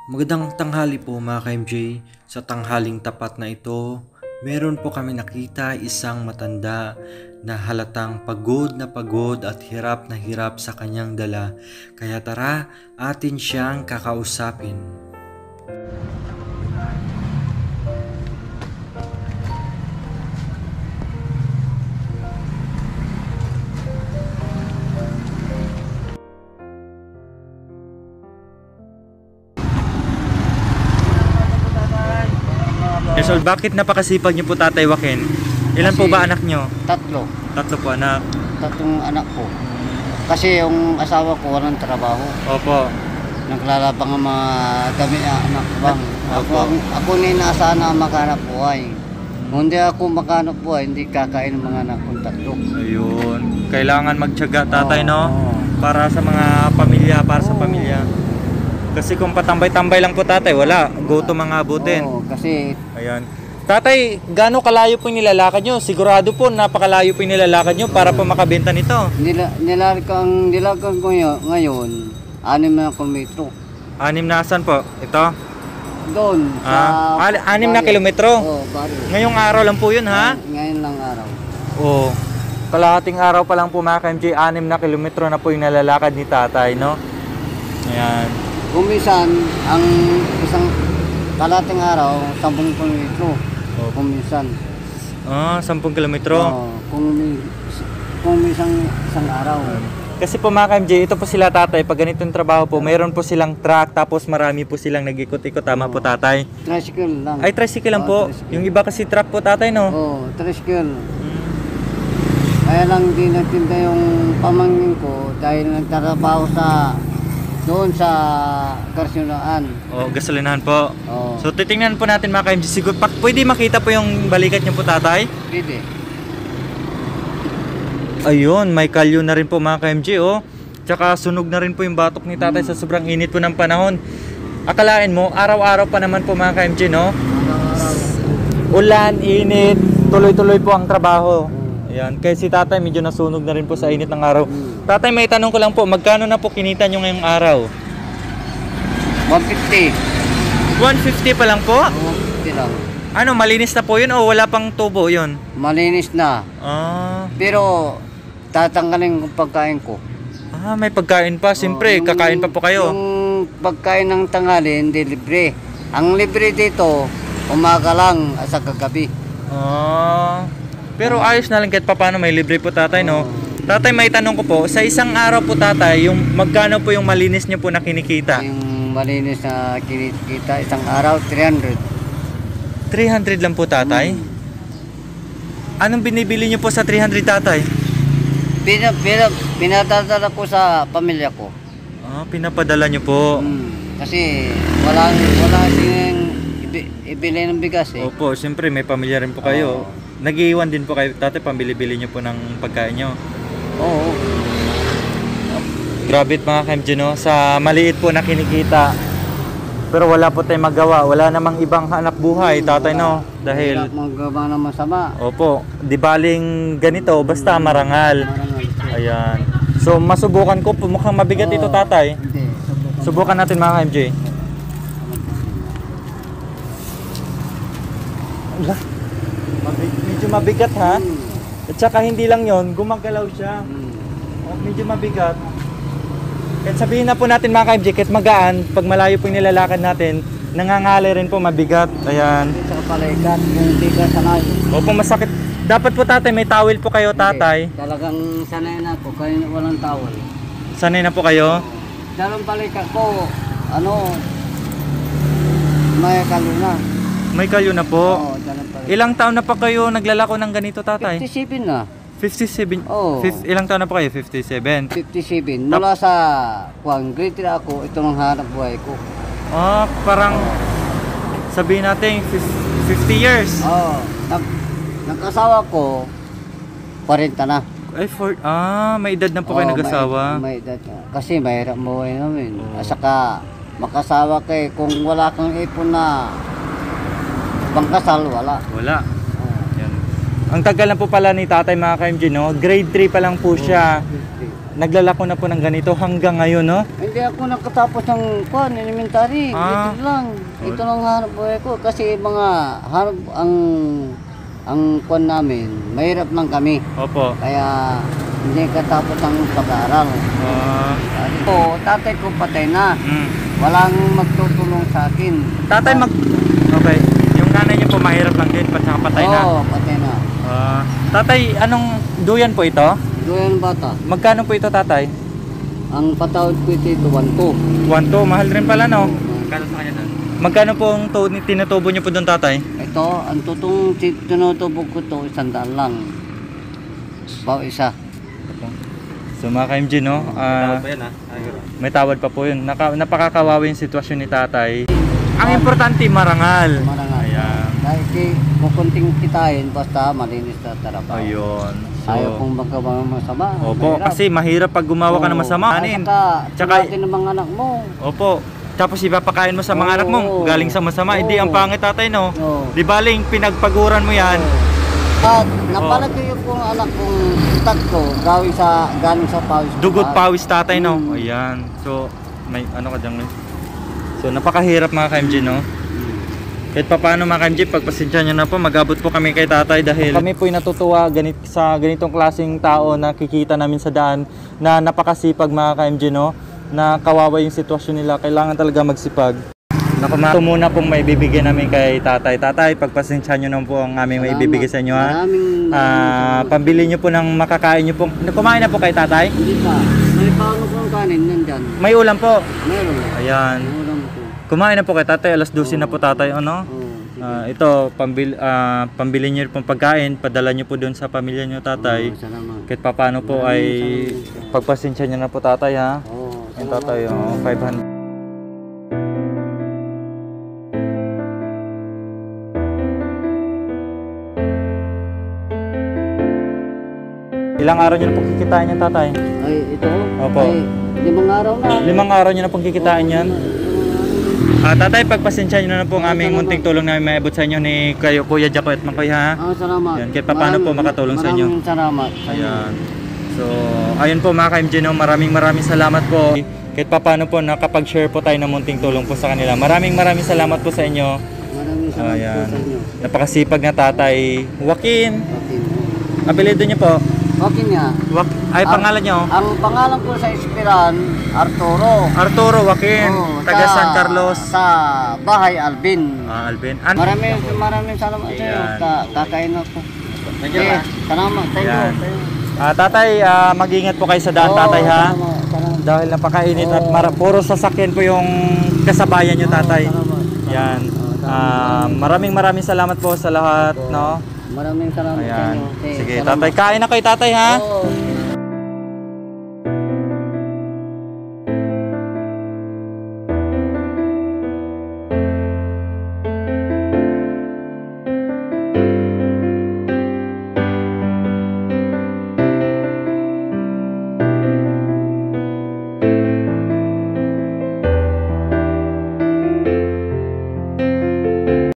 Magandang tanghali po mga ka-MJ. Sa tanghaling tapat na ito, meron po kami nakita isang matanda na halatang pagod at hirap na hirap sa kanyang dala. Kaya tara, atin siyang kakausapin. Yes, bakit napakasipag niyo po Tatay Joaquin? Ilan po ba anak niyo? Tatlo. Tatlo po anak. Tatlong anak ko. Kasi yung asawa ko walang trabaho. Opo. Naglalabang ang mga dami na anak bang. Opo. Ako ninaasahan na maghanap buhay. Kung hindi ako maghanap buhay, hindi kakain ng mga anak kong tatlo. Ayun. Kailangan magtiyaga tatay, no? Oo. Para sa mga pamilya, para sa pamilya. Kasi kung patambay-tambay lang po tatay, wala. Go to mga abutin. Oo, kasi Ayan. Tatay, gaano kalayo po yung nilalakad nyo? Sigurado po napakalayo po yung nilalakad nyo para po makabenta nito. nilagang ko ngayon, 6 na kilometro. 6 na asan po? Ito? Doon, sa... 6 na kilometro? Oo, baryo. Ngayong araw lang po yun, ha? Ngayon lang araw. Oo. Kalahating araw pa lang po mga ka-MJ, 6 na kilometro na po yung nalalakad ni tatay, no? Ayan. Kuminsan, ang isang kalating araw, 10 kilometro. Oh. Kuminsan. 10 kilometro. Oo, kuminsan isang araw. Kasi po mga ka-MJ, ito po sila tatay, pag ganitong trabaho po, mayroon po silang truck, tapos marami po silang nag-ikot-ikot, tama po tatay? Tricycle lang. Ay, tricycle lang po. Tricycle. Yung iba kasi truck po tatay, no? Oo, tricycle. Kaya lang di nagtinda yung pamangkin ko dahil nagtatrabaho doon sa Karsunaan. O, gasolinahan po. Oo. So, titingnan po natin mga ka-MJ. Siguro, pwede makita po yung balikat niyo po tatay? Pwede. Ayun, may kalyo na rin po mga ka-MJ, oh. Tsaka sunog na rin po yung batok ni tatay sa sobrang init po ng panahon. Akalain mo, araw-araw pa naman po mga ka-MJ, no? Araw-araw. Ulan, init, tuloy-tuloy po ang trabaho. Ayan, kaya si tatay medyo nasunog na rin po sa init ng araw. Tatay, may tanong ko lang po, magkano na po kinita nyo ngayong araw? 150. 150 pa lang po? 150 lang. Ano, malinis na po yun o wala pang tubo yun? Malinis na. Pero tatanggalin yung pagkain ko. May pagkain pa. Siyempre, kakain pa po kayo. Yung pagkain ng tanghali, hindi libre. Ang libre dito, umaga lang at sa kagabi. Pero ayos na lang kahit paano may libre po tatay, no? Tatay, may tanong ko po, sa isang araw po tatay, yung magkano po yung malinis nyo po na kinikita? Yung malinis na kinikita, isang araw, 300. 300 lang po tatay? Anong binibili nyo po sa 300 tatay? Pinadadala ko sa pamilya ko. Pinapadala nyo po. Kasi wala siyang ibili ng bigas eh. Opo, siyempre may pamilya rin po kayo. Nag-iwan din po kayo tatay, pambili-bili nyo po ng pagkain nyo. Oo. Grabe mga ka-MJ, no? Sa maliit po na kinikita. Pero wala po tayong magawa. Wala namang ibang hanap buhay, tatay, no? Dahil... Wala magawa na masama. Opo, di baling ganito, basta marangal. Ayan. So, masubukan ko po. Mukhang mabigat ito, tatay. Hindi. Subukan natin mga ka-MJ. Medyo mabigat, ha? At saka hindi lang yon, gumagalaw siya. Medyo mabigat. Kahit sabihin na po natin mga ka-MJ, kahit magaan, pag malayo po yung nilalakad natin, nangangali rin po, mabigat. Ayan. Sa palikat, kung hindi ka sanay. Opo, masakit. Dapat po tatay, may towel po kayo tatay. Talagang sanay na ako, kaya walang tawal. Sanay na po kayo? Dalawang palikat ko, may kalo na. May kalyo na po. Oo, dalawang palikat. Ilang taon na pa kayo naglalako ng ganito tatay? 57 na. 57. Oo. Ilang taon na po kayo? 57. 57. Mula sa grade 3 ako, ito ang hanap buhay ko. Parang sabihin natin 50 years. Oo. Nag-asawa ko, 40 na. May edad na po kayo nag-asawa. May edad na. Kasi mahirap buhay namin. At saka, makasawa kay kung wala kang ipon na pangkasal, wala. Wala. Yan. Ang tagal na po pala ni tatay mga ka-MJ, no? Grade 3 pa lang po siya. naglalako na po ng ganito hanggang ngayon, no? Hindi ako nakatapos ng elementary. Ah. Ito lang. Ito lang hanap buhay ko. Kasi mga hanap ang kwan namin, mahirap lang kami. Opo. Kaya hindi katapos ang pag-aaral. Tatay ko patay na. Walang magtutulong sa akin. Tatay Okay. Yung nanay niyo po mahirap lang din, saka patay na. Oo, patay na. Tatay, anong duyan po ito? Doon bata. Magkano po ito, tatay? Ang patawad ko ito, 1-2. 1-2, mahal rin pala, no? Magkano sa kanya doon? Magkano po ang tinutubo niyo po doon, tatay? Ito, ang tutong tinutubog ko to, 100 lang. Bawa isa. So mga ka-MG, no? May tawad pa po yun. Napakakawawa yung sitwasyon ni tatay. Ang importante, marangal. Marangal. Ayan. Dahil kukunting kitain, basta malinis na trabaho. Ayun. Ayaw kong magawa ng masama. Opo, kasi mahirap pag gumawa ka ng masama. Tsaka ng mga anak mo. Opo. Tapos ipapakain mo sa mga anak mo, galing sa masama. Hindi, ang pangit, tatay, no? Di baling pinagpaguran mo yan. At napalagay ko ang anak kong tatlo galing sa pawis. Dugot pawis, tatay, no? Ayan. So, may ano ka dyan, so napakahirap mga ka-MG, no? Kahit pa paano mga ka-MG, pagpasensya nyo na po, mag-abot po kami kay tatay dahil kami po'y natutuwa sa ganitong klaseng tao na kikita namin sa daan na napakasipag mga ka-MG, no? Na kawawa yung sitwasyon nila, kailangan talaga magsipag. Ito muna pong may bibigyan namin kay tatay. Tatay, pagpasensya nyo na po ang aming may bibigyan sa inyo, ha? Pambili nyo po ng makakain nyo po. Kumain na po kay tatay? Hindi pa. May paano kong kanin nandyan. May ulam po. Meron. Ayan. May ulam po. Kumain na po kay tatay, alas 12 na po tatay, ano? Ito, pambili nyo pong pagkain, padala nyo po doon sa pamilya nyo, tatay. Salamat. Kahit pa paano po ay pagpasensya nyo na po, tatay, ha? Yung tatay, 500. Ilang araw nyo na pong kikitain yan, tatay? Ay, ito? Opo. Ay, 5 araw na. 5 araw nyo na pong kikitain yan? Tatay, pagpasensya nyo na po ang aming munting tulong na may abot sa inyo ni Kuya Jaco at Makoy, ha? Salamat. Yan, kahit paano po makatulong sa inyo. Maraming salamat. Ayan. So, ayun po mga ka-MG, no? Maraming salamat po. Kahit paano po nakapag-share po tayo ng munting tulong po sa kanila. Maraming salamat po sa inyo. Maraming salamat po sa inyo. Napakasipag na tatay. Joaquin. Apelido niyo po? Joaquin nga. Pangalan niyo? Ang pangalan ko sa Espiran, Arturo. Arturo Joaquin. Taga San Carlos. Sa bahay Alvin. Alvin. Maraming salamat sa iyo. Kakain ako. Salamat sa iyo. Tatay, mag-ingat po kayo sa daan, tatay, ha? Salamat. Dahil napakainit at puro sasakyan po yung kasabayan niyo, tatay. Yan. Maraming salamat po sa lahat, no? Maraming salamat sa Ayan. inyo. Sige, tatay, kain na kayo, tatay, ha? Oo.